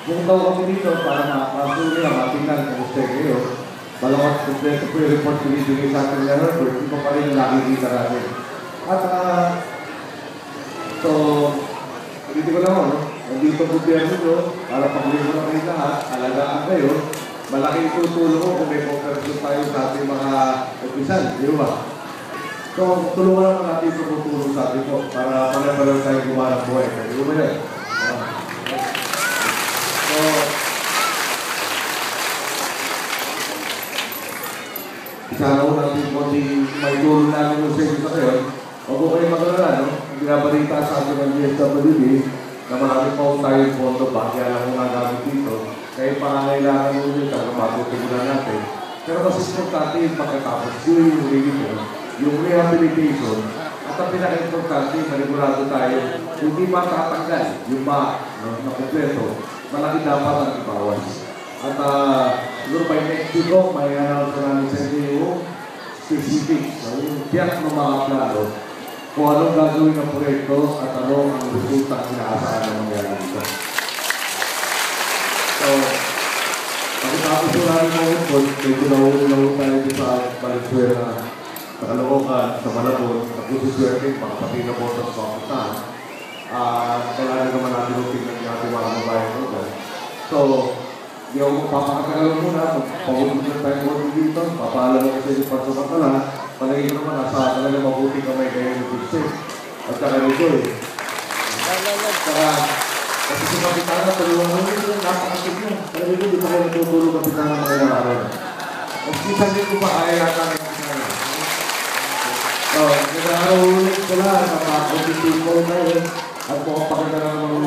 Pumunta ko kami dito para makasuli ang matingnan kung gusto kayo. Balamat kompleto po yung report binibigay sa atin ni Herbert, hindi pa rin nakikita natin. At so, hindi ko lang no? Nandito po biyerno nyo, para pag-uwi mo na kayo lahat, alagaan kayo. Malaking tutulong ko kung may conference tayo sa ating mga opisan, di ba? So, tulungan naman natin sa tutulong sa atin po para pala-pala tayo gumanang buhay. Di ba yan? So, sana ko natin kung may tulong namin yung sa inyo sa kayo. Huwag ko kayo mag-alala, no? Binabalita sa atin ng DSWD na marami pa tayo pondo ba, kaya lang kung nagamit dito. Kaya pangangailangan mo yun, talaga matutugunan natin. Pero mas importante yung pagkatapos, yung rehabilitation, at ang pinaka-importante, manigurado tayo, hindi matatanggal yung na kompleto, malaki dapat ang ibawas. At siguro by next week ko, may announce na namin sa inyo specific, yung tiyak ng mga plano, kung anong gagawin ng proyekto at ano ang resulta ang inaasahan ng mangyayari dito. So, pagkatapos ko namin mga report, medyo nauunaw tayo dito sa Valenzuela, sa Caloocan, sa Malabon, sa Puso-Swerte, mga pati na botas sa kapitan. Kailangan naman natin yung tingnan ng ating mga mabayan doon. So, yung papakatagal muna, pag-pagod tayo mo dito, papaalam ko sa inyo pagsukat na lang, palagi ko naman nasa talaga mabuti kamay kayo ng Pixie. At saka nito Saka, kasi sa kapitana, tulungan mo nito, napakasip nyo. Talaga nito, di pa kayo natutulong kapitana ng mga araw. At kita nyo ko pa, kaya yata ng kapitana. So, nag-aarawulit ko lang, napakasip ko tayo, at mukhang pakita na naman